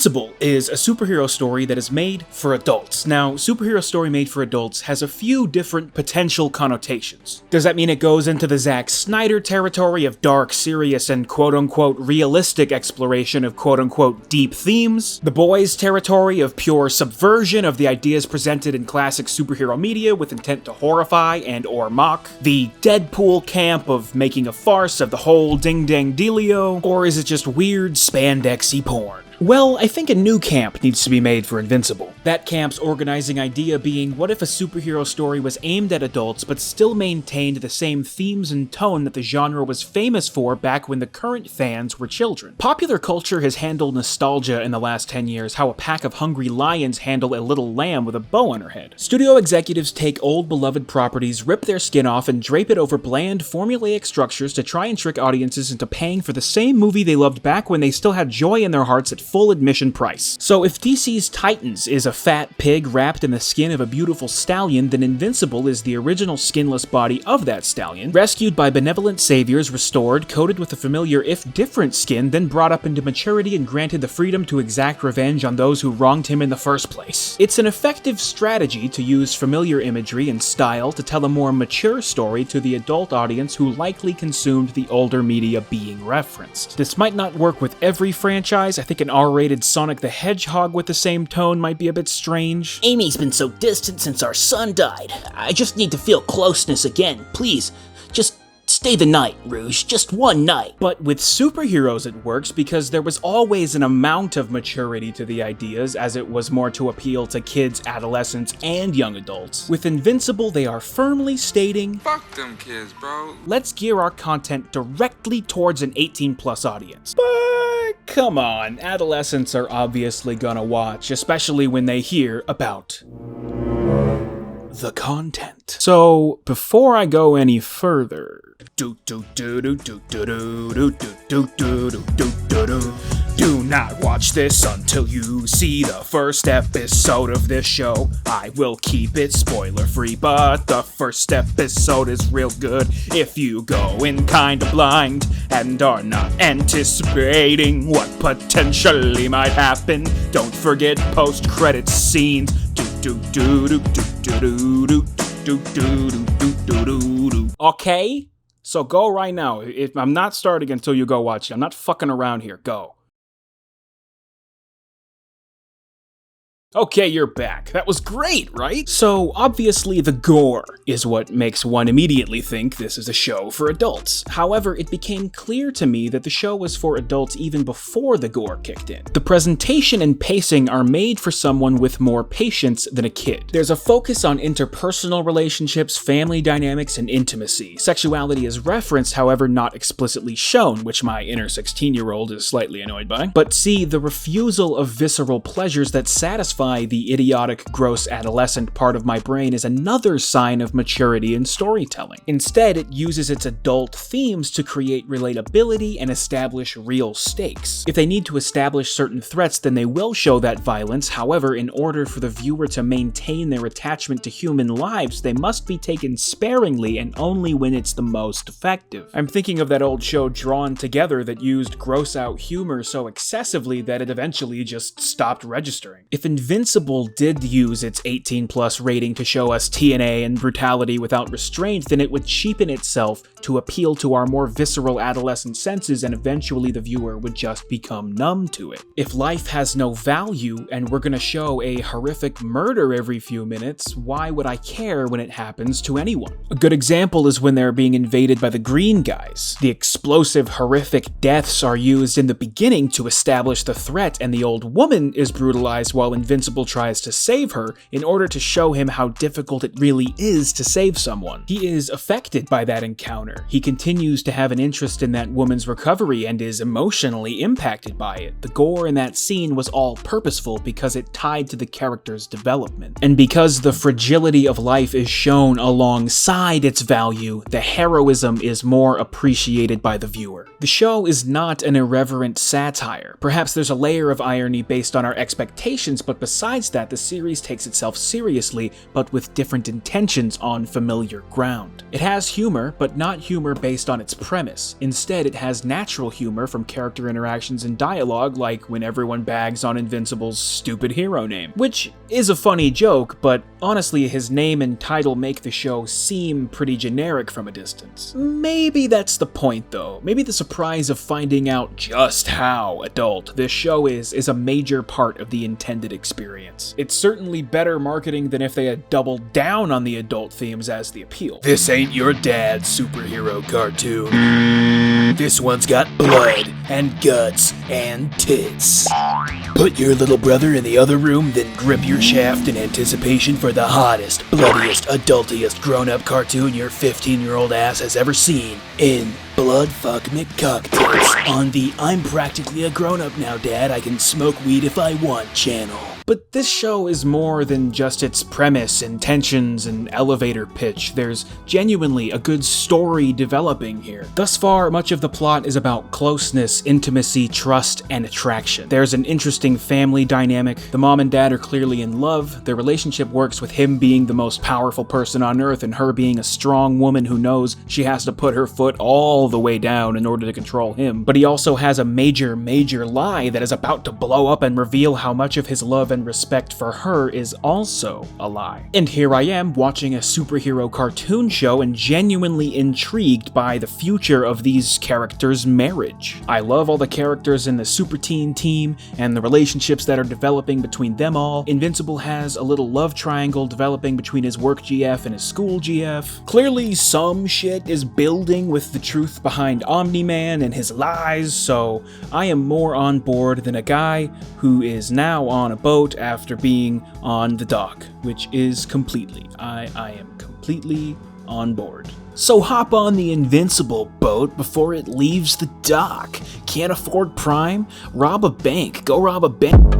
Invincible is a superhero story that is made for adults. Now, superhero story made for adults has a few different potential connotations. Does that mean it goes into the Zack Snyder territory of dark, serious, and quote-unquote realistic exploration of quote-unquote deep themes? The Boys territory of pure subversion of the ideas presented in classic superhero media with intent to horrify and or mock? The Deadpool camp of making a farce of the whole ding-dang dealio? Or is it just weird spandexy porn? Well, I think a new camp needs to be made for Invincible. That camp's organizing idea being, what if a superhero story was aimed at adults but still maintained the same themes and tone that the genre was famous for back when the current fans were children? Popular culture has handled nostalgia in the last 10 years how a pack of hungry lions handle a little lamb with a bow on her head. Studio executives take old beloved properties, rip their skin off, and drape it over bland, formulaic structures to try and trick audiences into paying for the same movie they loved back when they still had joy in their hearts at full admission price. So if DC's Titans is a fat pig wrapped in the skin of a beautiful stallion, then Invincible is the original skinless body of that stallion, rescued by benevolent saviors, restored, coated with a familiar if different skin, then brought up into maturity and granted the freedom to exact revenge on those who wronged him in the first place. It's an effective strategy to use familiar imagery and style to tell a more mature story to the adult audience who likely consumed the older media being referenced. This might not work with every franchise. I think an R-rated Sonic the Hedgehog with the same tone might be a bit strange. Amy's been so distant since our son died. I just need to feel closeness again. Please, just stay the night, Rouge. Just one night. But with superheroes it works because there was always an amount of maturity to the ideas, as it was more to appeal to kids, adolescents, and young adults. With Invincible, they are firmly stating, fuck them kids, bro. Let's gear our content directly towards an 18+ audience. But come on, adolescents are obviously gonna watch, especially when they hear about the content. So, before I go any further, do not watch this until you see the first episode of this show. I will keep it spoiler free, but the first episode is real good. If you go in kinda blind and are not anticipating what potentially might happen, don't forget post-credits scenes. Okay? So go right now. I'm not starting until you go watch it. I'm not fucking around here. Go. Okay, you're back. That was great, right? So, obviously the gore is what makes one immediately think this is a show for adults. However, it became clear to me that the show was for adults even before the gore kicked in. The presentation and pacing are made for someone with more patience than a kid. There's a focus on interpersonal relationships, family dynamics, and intimacy. Sexuality is referenced, however, not explicitly shown, which my inner 16-year-old is slightly annoyed by. But see, the refusal of visceral pleasures that satisfy the idiotic, gross adolescent part of my brain is another sign of maturity in storytelling. Instead, it uses its adult themes to create relatability and establish real stakes. If they need to establish certain threats, then they will show that violence. However, in order for the viewer to maintain their attachment to human lives, they must be taken sparingly and only when it's the most effective. I'm thinking of that old show Drawn Together that used gross-out humor so excessively that it eventually just stopped registering. If Invincible did use its 18+ rating to show us TNA and brutality without restraint, then it would cheapen itself to appeal to our more visceral adolescent senses, and eventually the viewer would just become numb to it. If life has no value and we're gonna show a horrific murder every few minutes, why would I care when it happens to anyone? A good example is when they're being invaded by the green guys. The explosive, horrific deaths are used in the beginning to establish the threat, and the old woman is brutalized while Invincible tries to save her in order to show him how difficult it really is to save someone. He is affected by that encounter. He continues to have an interest in that woman's recovery and is emotionally impacted by it. The gore in that scene was all purposeful because it tied to the character's development. And because the fragility of life is shown alongside its value, the heroism is more appreciated by the viewer. The show is not an irreverent satire. Perhaps there's a layer of irony based on our expectations, but besides that, the series takes itself seriously, but with different intentions on familiar ground. It has humor, but not humor based on its premise. Instead, it has natural humor from character interactions and dialogue, like when everyone bags on Invincible's stupid hero name, which is a funny joke, but honestly, his name and title make the show seem pretty generic from a distance. Maybe that's the point though. Maybe the surprise of finding out just how adult this show is a major part of the intended experience. It's certainly better marketing than if they had doubled down on the adult themes as the appeal. This ain't your dad's superhero cartoon. This one's got blood and guts and tits. Put your little brother in the other room, then grip your shaft in anticipation for the hottest, bloodiest, adultiest grown-up cartoon your 15-year-old ass has ever seen in Bloodfuck McCocktails on the I'm practically a grown-up now, Dad, I can smoke weed if I want channel. But this show is more than just its premise, intentions, and elevator pitch. There's genuinely a good story developing here. Thus far, much of the plot is about closeness, intimacy, trust, and attraction. There's an interesting family dynamic. The mom and dad are clearly in love. Their relationship works with him being the most powerful person on earth and her being a strong woman who knows she has to put her foot all the way down in order to control him. But he also has a major lie that is about to blow up and reveal how much of his love and respect for her is also a lie. And here I am watching a superhero cartoon show and genuinely intrigued by the future of these characters' marriage. I love all the characters in the super teen team and the relationships that are developing between them all. Invincible has a little love triangle developing between his work GF and his school GF. Clearly some shit is building with the truth behind OmniMan and his lies, so I am more on board than a guy who is now on a boat after being on the dock, which is completely, I am completely on board. So hop on the Invincible boat before it leaves the dock. Can't afford Prime? Rob a bank. Go rob a bank.